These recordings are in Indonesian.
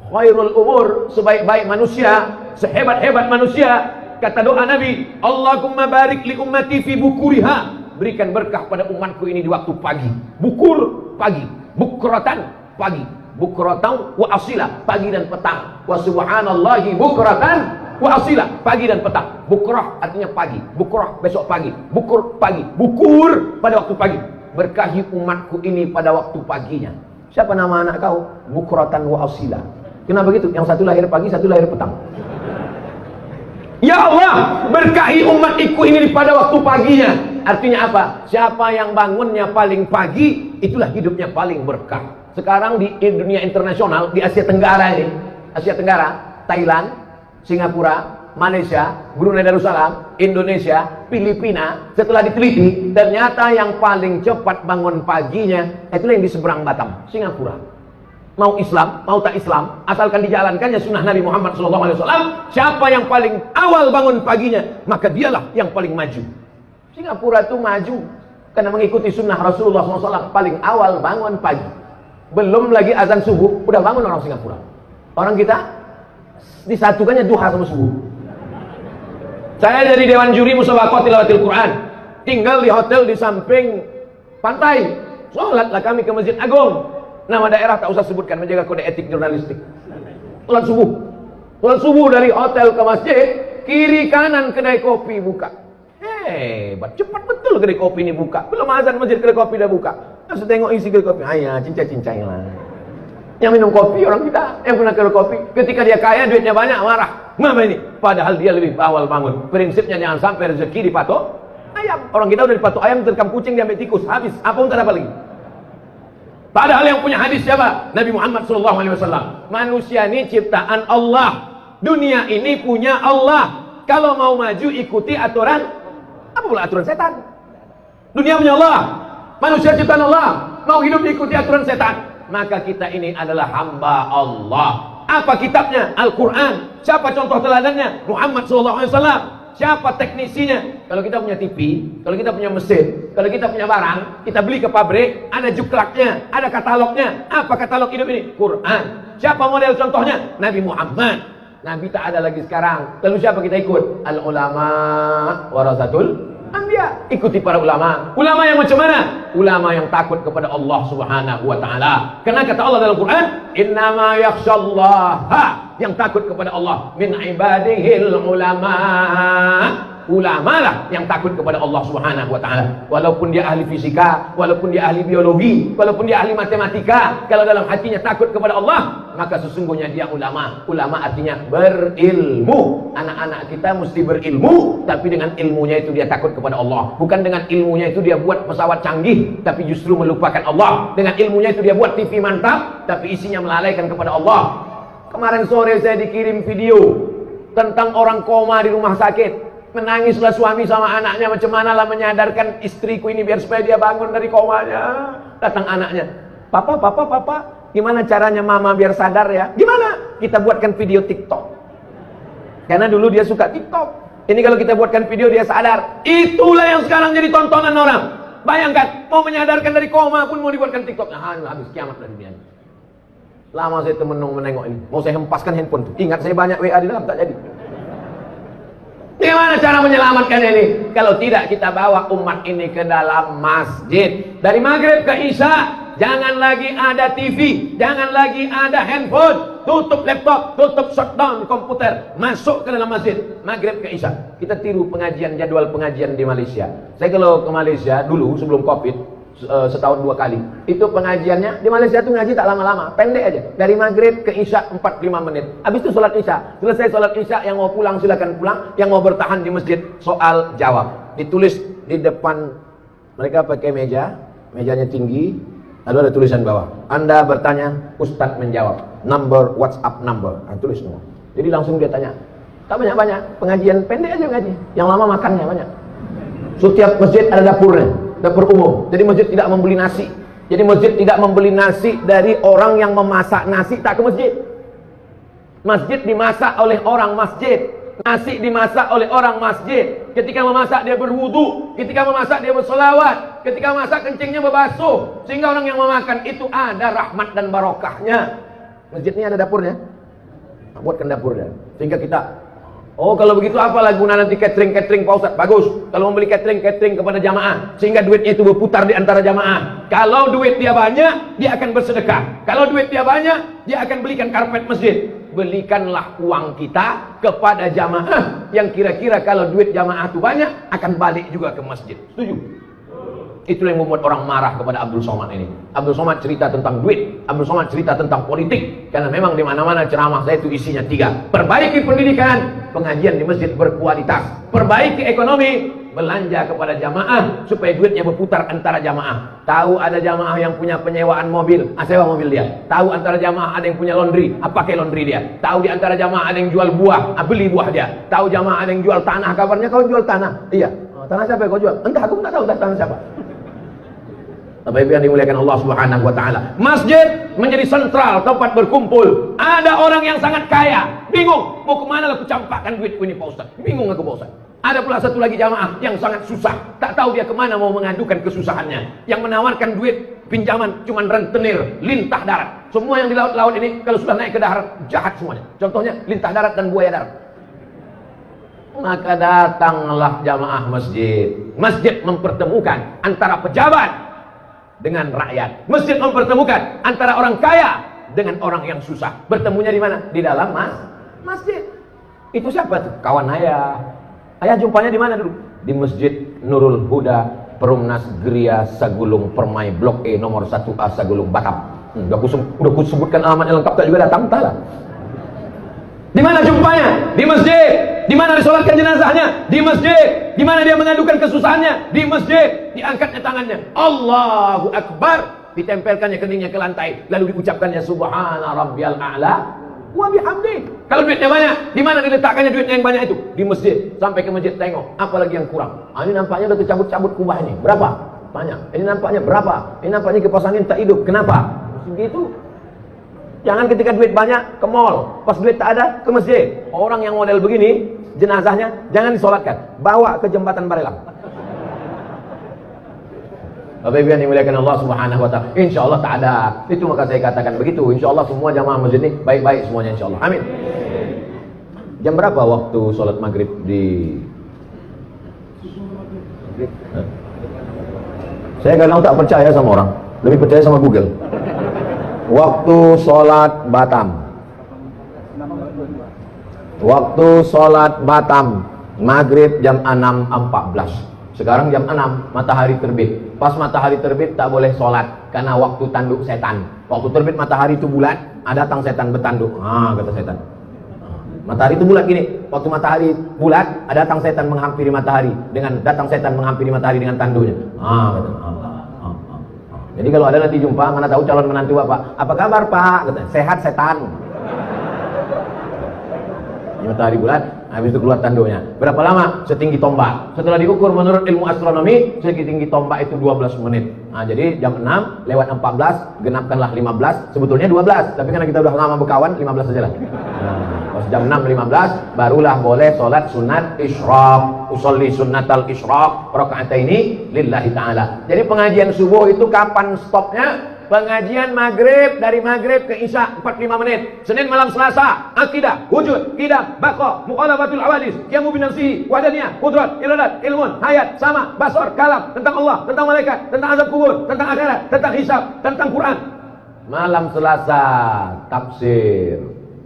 Khairul umur, sebaik-baik manusia, sehebat-hebat manusia. Kata doa Nabi, Allahumma barik li ummati fi bukuriha. Berikan berkah pada umatku ini di waktu pagi. Bukur, pagi. Bukratan, pagi. Bukratan wa asila, pagi dan petang. Wa subhanallahi bukratan wa asila, pagi dan petang. Bukrah artinya pagi. Bukrah besok pagi. Bukur pagi. Bukur pada waktu pagi. Berkahi umatku ini pada waktu paginya. Siapa nama anak kau? Bukratan wa asila. Kenapa begitu? Yang satu lahir pagi, satu lahir petang. Ya Allah, berkahi umatku ini pada waktu paginya. Artinya apa? Siapa yang bangunnya paling pagi, itulah hidupnya paling berkah. Sekarang di dunia internasional, di Asia Tenggara ini, Asia Tenggara, Thailand, Singapura, Malaysia, Brunei Darussalam, Indonesia, Filipina, setelah diteliti, ternyata yang paling cepat bangun paginya, itulah yang di seberang Batam, Singapura. Mau Islam, mau tak Islam, asalkan dijalankannya sunnah Nabi Muhammad SAW, siapa yang paling awal bangun paginya, maka dialah yang paling maju. Singapura itu maju karena mengikuti sunnah Rasulullah SAW, paling awal bangun pagi. Belum lagi azan subuh, udah bangun orang Singapura. Orang kita disatukannya duha sama subuh. Saya dari Dewan Juri Musabaqah Tilawatil Quran, tinggal di hotel di samping pantai. Sholatlah kami ke Masjid Agung. Nama daerah tak usah sebutkan, menjaga kode etik jurnalistik. Sholat subuh dari hotel ke masjid, kiri kanan kedai kopi buka. Hebat, cepat betul kedai kopi ini buka. Belum azan masjid kedai kopi dah buka. Langsung tengok isi kedai kopi, ayah cincai-cincai lah. Yang minum kopi orang kita, yang pernah kedai kopi, ketika dia kaya duitnya banyak marah. Ngapa ini? Padahal dia lebih awal bangun. Prinsipnya jangan sampai rezeki dipatok ayam. Orang kita udah dipatok ayam, terkam kucing, diambil tikus, habis. Apa pun tak dapat lagi. Padahal yang punya hadis siapa? Nabi Muhammad SAW. Manusia ini ciptaan Allah. Dunia ini punya Allah. Kalau mau maju ikuti aturan, apa pula aturan setan? Dunia punya Allah. Manusia ciptaan Allah. Mau hidup ikuti aturan setan. Maka kita ini adalah hamba Allah. Apa kitabnya? Al-Quran. Siapa contoh teladannya? Muhammad SAW. Siapa teknisinya? Kalau kita punya TV, kalau kita punya mesin, kalau kita punya barang, kita beli ke pabrik, ada juklaknya, ada katalognya. Apa katalog hidup ini? Quran. Siapa model contohnya? Nabi Muhammad. Nabi tak ada lagi sekarang. Lalu siapa kita ikut? Al-ulama warasatul anbiya. Ikuti para ulama. Ulama yang macam mana? Ulama yang takut kepada Allah Subhanahu wa taala. Karena kata Allah dalam Quran, "Innama yakhsyallaha", yang takut kepada Allah, min ibadihil ulama. Ulama lah yang takut kepada Allah Subhanahu wa taala. Walaupun dia ahli fisika, walaupun dia ahli biologi, walaupun dia ahli matematika, kalau dalam hatinya takut kepada Allah, maka sesungguhnya dia ulama. Ulama artinya berilmu. Anak-anak kita mesti berilmu, tapi dengan ilmunya itu dia takut kepada Allah. Bukan dengan ilmunya itu dia buat pesawat canggih, tapi justru melupakan Allah. Dengan ilmunya itu dia buat TV mantap, tapi isinya melalaikan kepada Allah. Kemarin sore saya dikirim video tentang orang koma di rumah sakit. Menangislah suami sama anaknya, macam mana lah menyadarkan istriku ini biar supaya dia bangun dari komanya. Datang anaknya, papa, gimana caranya mama biar sadar ya? Gimana? Kita buatkan video TikTok. Karena dulu dia suka TikTok. Ini kalau kita buatkan video dia sadar. Itulah yang sekarang jadi tontonan orang. Bayangkan, mau menyadarkan dari koma pun mau dibuatkan TikTok. Nah, habis kiamat dari dunia. Lama saya menengok ini. Mau saya hempaskan handphone tuh. Ingat saya banyak WA di dalam, tak jadi. Gimana cara menyelamatkan ini? Kalau tidak kita bawa umat ini ke dalam masjid. Dari maghrib ke isya, jangan lagi ada TV, jangan lagi ada handphone. Tutup laptop, tutup shutdown komputer, masuk ke dalam masjid. Maghrib ke isya. Kita tiru pengajian, jadwal pengajian di Malaysia. Saya kalau ke Malaysia dulu sebelum Covid, setahun 2 kali. Itu pengajiannya di Malaysia tuh ngaji tak lama-lama, pendek aja. Dari maghrib ke isya 45 menit. Habis itu sholat isya. Selesai sholat isya, yang mau pulang silakan pulang, yang mau bertahan di masjid soal jawab. Ditulis di depan mereka pakai meja, mejanya tinggi, lalu ada tulisan bawah. Anda bertanya, Ustadz menjawab. Number, WhatsApp number. Nah, tulis semua. Jadi langsung dia tanya. Tak banyak-banyak, pengajian pendek aja ngaji. Yang lama makannya banyak. Setiap masjid ada dapurnya. Dapur umum. Jadi masjid tidak membeli nasi. Jadi masjid tidak membeli nasi dari orang yang memasak nasi tak ke masjid. Masjid dimasak oleh orang masjid. Nasi dimasak oleh orang masjid. Ketika memasak dia berwudu, ketika memasak dia bersolawat, ketika memasak kencingnya berbasuh, sehingga orang yang memakan itu ada rahmat dan barokahnya. Masjid ini ada dapurnya. buatkan dapurnya. Sehingga kita, oh kalau begitu apalah guna nanti catering Pak Ustaz? Bagus, kalau membeli catering kepada jamaah, sehingga duitnya itu berputar di antara jamaah. Kalau duit dia banyak, dia akan bersedekah. Kalau duit dia banyak, dia akan belikan karpet masjid. Belikanlah uang kita kepada jamaah yang kira-kira kalau duit jamaah itu banyak akan balik juga ke masjid. Setuju? Itulah yang membuat orang marah kepada Abdul Somad ini. Abdul Somad cerita tentang duit, Abdul Somad cerita tentang politik, karena memang di mana-mana ceramah saya itu isinya 3. Perbaiki pendidikan, pengajian di masjid berkualitas. Perbaiki ekonomi, belanja kepada jamaah supaya duitnya berputar antara jamaah. Tahu ada jamaah yang punya penyewaan mobil, sewa mobil dia. Tahu antara jamaah ada yang punya laundry, pakai laundry dia. Tahu di antara jamaah ada yang jual buah, beli buah dia. Tahu jamaah ada yang jual tanah, kabarnya kau jual tanah. Iya. Tanah siapa yang kau jual? Entah, aku tak tahu tanah siapa. Bapak Ibu yang dimuliakan Allah Subhanahu wa taala. Masjid menjadi sentral tempat berkumpul. Ada orang yang sangat kaya, bingung mau kemana aku campakkan duitku ini Pak Ustaz. Bingung aku Pak Ustaz. Ada pula satu lagi jamaah yang sangat susah, tak tahu dia kemana mau mengadukan kesusahannya. Yang menawarkan duit pinjaman cuman rentenir, lintah darat. Semua yang di laut-laut ini kalau sudah naik ke darat jahat semuanya. Contohnya lintah darat dan buaya darat. Maka datanglah jamaah masjid. Masjid mempertemukan antara pejabat dengan rakyat. Masjid mempertemukan antara orang kaya dengan orang yang susah. Bertemunya di mana? Di dalam masjid. Itu siapa tuh? Kawan ayah. Ayah jumpanya di mana dulu? Di Masjid Nurul Huda, Perumnas Geria Sagulung Permai Blok E nomor 1A Sagulung Batam. Udah aku sebutkan alamatnya lengkap, tak juga datang, tak lah. Di mana jumpanya? Di masjid. Di mana disolatkan jenazahnya? Di masjid. Di mana dia mengadukan kesusahannya? Di masjid. Diangkatnya tangannya, Allahu Akbar, ditempelkannya keningnya ke lantai, lalu diucapkannya Subhana Rabbiyal A'la wa bihamdi. Kalau duitnya banyak, di mana diletakkannya duitnya yang banyak itu? Di masjid. Sampai ke masjid tengok, apalagi yang kurang. Ini nampaknya udah kecabut-cabut kubah ini. Berapa? Banyak. Ini nampaknya berapa? Ini nampaknya kipas angin tak hidup. Kenapa? Begitu. Jangan ketika duit banyak ke mall, pas duit tak ada ke masjid. Orang yang model begini, jenazahnya jangan disolatkan, bawa ke jembatan Barelang. Bapak Ibu yang dimuliakan Allah Subhanahu wa taala. Insyaallah tak ada. Itu maka saya katakan begitu. Insyaallah semua jamaah masjid ini baik-baik semuanya insyaallah. Amin. Jam berapa waktu sholat maghrib di Saya kadang tak percaya sama orang, lebih percaya sama Google. Waktu sholat Batam. Waktu sholat Batam maghrib jam 6.14. Sekarang jam 6 matahari terbit. Pas matahari terbit tak boleh sholat karena waktu tanduk setan. Waktu terbit matahari itu bulat, datang setan bertanduk. Kata setan. Matahari itu bulat gini. Waktu matahari bulat, datang setan menghampiri matahari dengan tanduknya. Jadi kalau ada nanti jumpa, mana tahu calon menantu Bapak, apa kabar Pak? Kata, sehat setan. Matahari bulat, habis itu keluar tanduknya. Berapa lama? Setinggi tombak. Setelah diukur menurut ilmu astronomi, setinggi tombak itu 12 menit. Jadi jam 6 lewat 14, genapkanlah 15. Sebetulnya 12, tapi karena kita udah lama berkawan, 15 saja lah. Pas jam 6.15 barulah boleh sholat sunat isyraq. Usolli sunnatal isyraq raka'ataini lillahi ta'ala. Jadi pengajian subuh itu kapan stopnya? Pengajian maghrib, dari maghrib ke isya 45 menit. Senin malam Selasa akidah, wujud, qidam, baqa, muqalabatul awadis, qiyamu binafsihi, wahdaniyah, qudrat, iradat, ilmun, hayat, sama, basar, kalam, tentang Allah, tentang malaikat, tentang azab kubur, tentang akhirat, tentang hisab, tentang Quran. Malam Selasa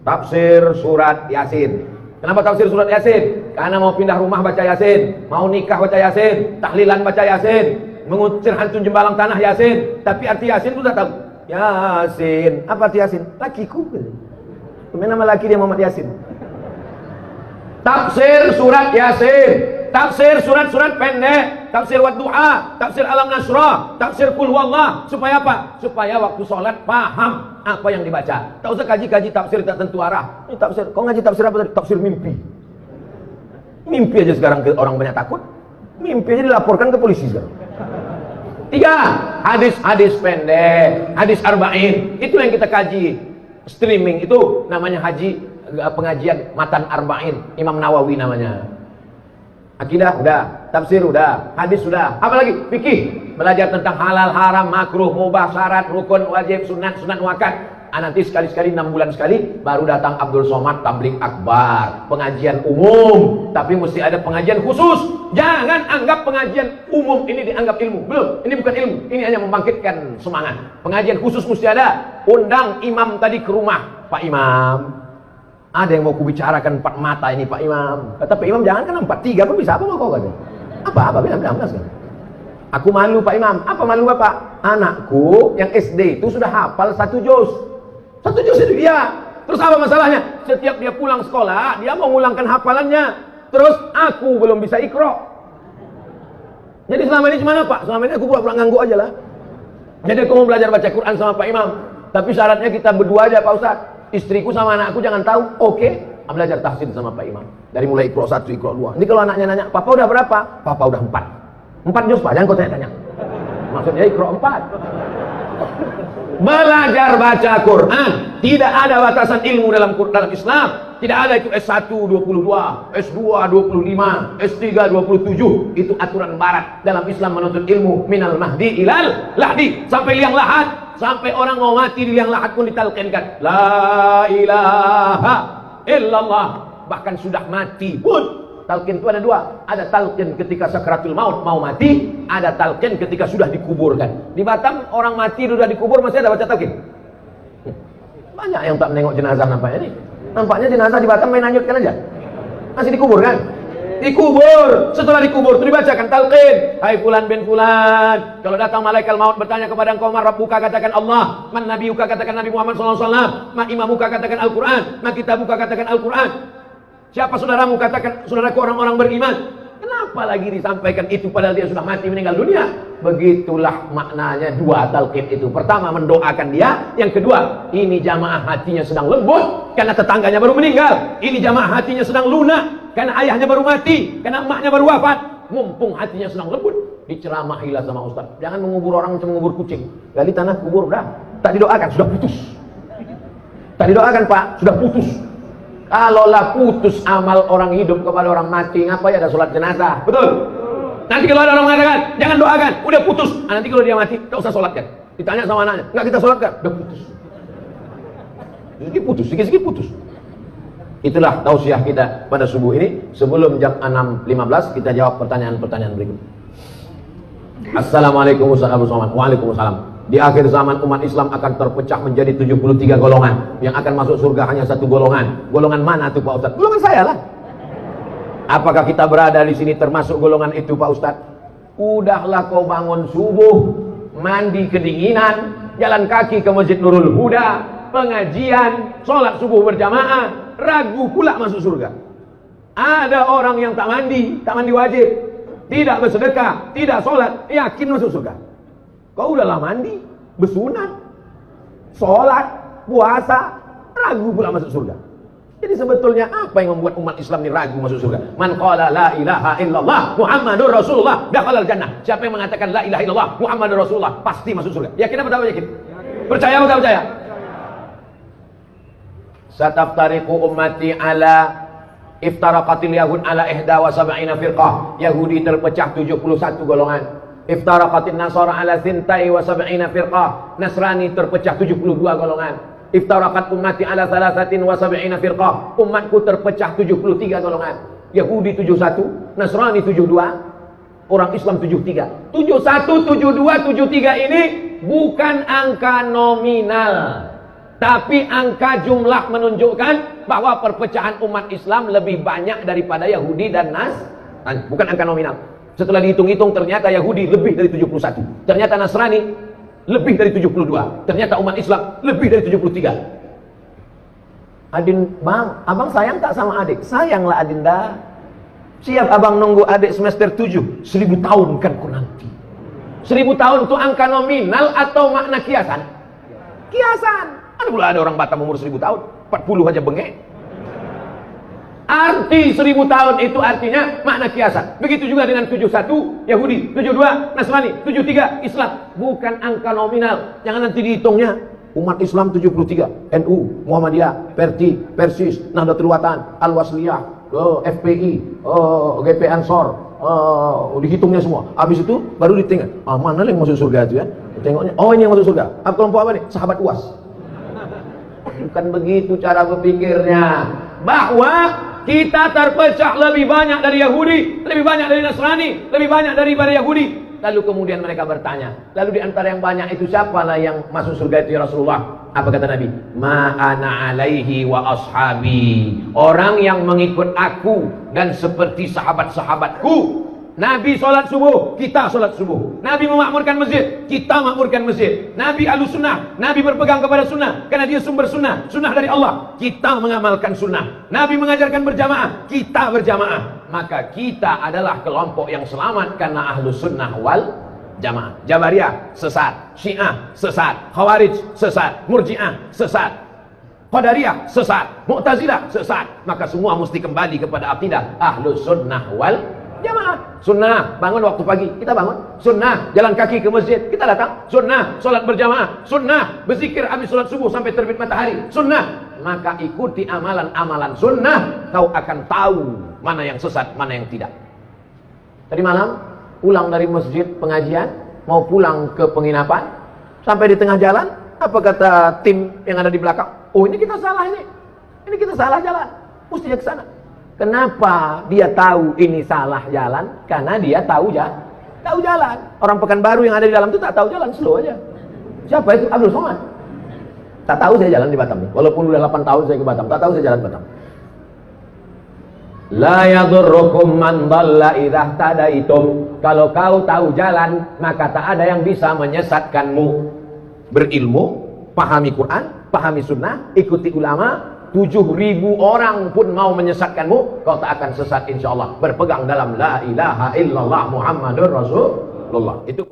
tafsir surat Yasin. Kenapa tafsir surat Yasin? Karena mau pindah rumah baca Yasin, mau nikah baca Yasin, tahlilan baca Yasin, mengusir hantu jembalang tanah Yasin. Tapi arti Yasin itu sudah tahu. Yasin, apa arti Yasin? Lakiku. Kemudian nama laki dia Muhammad Yasin. Tafsir surat Yasin, tafsir surat-surat pendek, tafsir Wadduha, tafsir Alam Nasrah, tafsir Qul Huwallah. Supaya apa? Supaya waktu sholat paham apa yang dibaca. Tak usah kaji-kaji tafsir tak tentu arah. Ini tafsir, kau ngaji tafsir apa tadi? Tafsir mimpi. Mimpi aja sekarang orang banyak takut. Mimpi aja dilaporkan ke polisi sekarang. 3. Hadis-hadis pendek, hadis arba'in. Itu yang kita kaji. Streaming itu namanya pengajian matan arba'in. Imam Nawawi namanya. Akidah udah, tafsir udah, hadis udah. Apalagi fikih, belajar tentang halal, haram, makruh, mubah, syarat, rukun, wajib, sunat, sunat muakkad. Nanti sekali-sekali 6 bulan sekali baru datang Abdul Somad tabligh akbar, pengajian umum, tapi mesti ada pengajian khusus. Jangan anggap pengajian umum ini dianggap ilmu. Belum, ini bukan ilmu, ini hanya membangkitkan semangat. Pengajian khusus mesti ada. Undang imam tadi ke rumah. Pak Imam, ada yang mau kubicarakan 4 mata ini Pak Imam. Kata Pak Imam, jangan kan 4, 3 pun bisa. Apa mau kau kata? Apa bilang kan? Aku malu Pak Imam. Apa malu Bapak? Anakku yang SD itu sudah hafal 1 juz. 1 juz itu dia. Terus apa masalahnya? Setiap dia pulang sekolah, dia mau ngulangkan hafalannya. Terus aku belum bisa ikro. Jadi selama ini gimana Pak? Selama ini aku pura-pura nganggu aja lah. Jadi aku mau belajar baca Quran sama Pak Imam. Tapi syaratnya kita berdua aja Pak Ustadz. Istriku sama anakku jangan tahu. Oke. Belajar tahsin sama Pak Imam. Dari mulai ikro 1, ikro 2. Ini kalau anaknya nanya, Papa udah berapa? Papa udah 4 juz Pak, jangan kau tanya-tanya. Maksudnya ikro 4. Belajar baca Quran. Tidak ada batasan ilmu dalam Islam. Tidak ada itu S1 22, S2 25, S3 27. Itu aturan barat. Dalam Islam menuntut ilmu minal mahdi ilal lahdi. Sampai liang lahat. Sampai orang mau mati di liang lahat pun ditalqinkan la ilaha illallah. Bahkan sudah mati pun talqin itu ada 2. Ada talqin ketika sakratul maut mau mati, ada talqin ketika sudah dikuburkan. Di Batam orang mati sudah dikubur masih ada baca talqin. Banyak yang tak menengok jenazah nampaknya nih. Nampaknya jenazah di Batam main hanyutkan aja. Masih dikubur kan? Dikubur. Setelah dikubur itu dibacakan talqin. Hai fulan bin fulan, kalau datang malaikat maut bertanya kepada engkau, man rabbuka, katakan Allah. Man nabiyuka, katakan Nabi Muhammad SAW. Ma imamuka, katakan Al-Quran. Ma kitabuka, katakan Al-Quran. Siapa saudaramu, katakan saudaraku orang-orang beriman. Kenapa lagi disampaikan itu padahal dia sudah mati meninggal dunia? Begitulah maknanya 2 talqin itu. Pertama mendoakan dia, yang kedua ini jamaah hatinya sedang lembut karena tetangganya baru meninggal. Ini jamaah hatinya sedang lunak karena ayahnya baru mati, karena emaknya baru wafat. Mumpung hatinya sedang lembut, diceramahilah sama ustaz. Jangan mengubur orang macam mengubur kucing. Gali tanah kubur dah. Tak didoakan sudah putus. Tak didoakan Pak, sudah putus. Kalaulah putus amal orang hidup kepada orang mati, ngapain ada sholat jenazah? Betul? Nanti kalau ada orang mengatakan, jangan doakan, udah putus. Nanti kalau dia mati, tak usah sholatkan. Ditanya sama anaknya, enggak kita sholatkan, udah putus. Sedikit putus, sedikit putus. Itulah tausiah kita pada subuh ini. Sebelum jam 6.15 kita jawab pertanyaan-pertanyaan berikut. Assalamualaikum Ustaz Abu Somad. Waalaikumsalam. Di akhir zaman umat Islam akan terpecah menjadi 73 golongan. Yang akan masuk surga hanya 1 golongan. Golongan mana tuh Pak Ustaz? Golongan saya lah. Apakah kita berada di sini termasuk golongan itu Pak Ustaz? Udahlah kau bangun subuh, mandi kedinginan, jalan kaki ke Masjid Nurul Huda, pengajian, sholat subuh berjamaah, ragu pula masuk surga. Ada orang yang tak mandi wajib, tidak bersedekah, tidak sholat, yakin masuk surga. Kau udahlah mandi, bersunat, sholat, puasa, ragu pula masuk surga. Jadi sebetulnya apa yang membuat umat Islam ini ragu masuk surga? Man qala la ilaha illallah Muhammadur Rasulullah dakhalal jannah. Siapa yang mengatakan la ilaha illallah Muhammadur Rasulullah pasti masuk surga. Yakin apa tak yakin? Percaya atau tak percaya? Sataftariqu ummati ala iftaraqatil yahud ala 71 firqah. Yahudi terpecah 71 golongan. Iftaraqatin nasara ala 72 firqah. Nasrani terpecah 72 golongan. Iftaraqat ummati ala 73 firqah. Umatku terpecah 73 golongan. Yahudi 71, Nasrani 72, orang Islam 73. 71, 72, 73 ini bukan angka nominal, tapi angka jumlah menunjukkan bahwa perpecahan umat Islam lebih banyak daripada Yahudi dan Nasrani. Bukan angka nominal. Setelah dihitung-hitung ternyata Yahudi lebih dari 71. Ternyata Nasrani lebih dari 72. Ternyata umat Islam lebih dari 73. Adin, bang, abang sayang tak sama adik? Sayanglah Adinda. Siap abang nunggu adik semester 7. 1000 tahun kan ku nanti. 1000 tahun itu angka nominal atau makna kiasan? Kiasan. Ada pula ada orang Batam umur 1000 tahun. 40 aja bengek. Arti 1000 tahun itu artinya makna kiasan. Begitu juga dengan 71 Yahudi, 72 Nasrani, 73 Islam. Bukan angka nominal. Jangan nanti dihitungnya. Umat Islam 73, NU, Muhammadiyah, Persis, Nahdlatul Watan, Al-Wasliyah, FPI, GP Ansor, dihitungnya semua. Habis itu baru ditengok. Mana yang masuk surga itu ya? Tengoknya, oh ini yang masuk surga. Apa kelompok apa nih? Sahabat UAS. Bukan begitu cara berpikirnya. Bahwa kita terpecah lebih banyak dari Yahudi, lebih banyak dari Nasrani, lebih banyak daripada Yahudi. Lalu kemudian mereka bertanya, lalu di antara yang banyak itu siapalah yang masuk surga itu ya Rasulullah? Apa kata Nabi? Ma ana alaihi wa ashabi. Orang yang mengikut aku dan seperti sahabat-sahabatku. Nabi sholat subuh, kita sholat subuh. Nabi memakmurkan masjid, kita makmurkan masjid. Nabi ahlus sunnah, Nabi berpegang kepada sunnah karena dia sumber sunnah, sunnah dari Allah. Kita mengamalkan sunnah. Nabi mengajarkan berjamaah, kita berjamaah. Maka kita adalah kelompok yang selamat karena ahlus sunnah wal jamaah. Jabariyah sesat, Syiah sesat, Khawarij sesat, Murji'ah sesat, Qadariyah sesat, Mu'tazilah sesat. Maka semua mesti kembali kepada akidah ahlus sunnah wal jamaah. Sunnah bangun waktu pagi, kita bangun. Sunnah jalan kaki ke masjid, kita datang. Sunnah sholat berjamaah. Sunnah berzikir habis sholat subuh sampai terbit matahari. Sunnah. Maka ikuti amalan-amalan sunnah, kau akan tahu mana yang sesat, mana yang tidak. Tadi malam pulang dari masjid pengajian, mau pulang ke penginapan, sampai di tengah jalan, apa kata tim yang ada di belakang? Oh, ini kita salah ini kita salah jalan, mestinya ke sana. Kenapa dia tahu ini salah jalan? Karena dia tahu jalan. Orang Pekanbaru yang ada di dalam itu tak tahu jalan, slow aja. Siapa itu? Abdul Somad. Tak tahu saya jalan di Batam nih. Walaupun udah 8 tahun saya ke Batam, tak tahu saya jalan Batam. La yadurrukum man dhalla idza tadaitum. Kalau kau tahu jalan, maka tak ada yang bisa menyesatkanmu. Berilmu, pahami Quran, pahami sunnah, ikuti ulama. 7.000 orang pun mau menyesatkanmu, kau tak akan sesat insyaallah. Berpegang dalam la ilaha illallah Muhammadur Rasulullah. Itu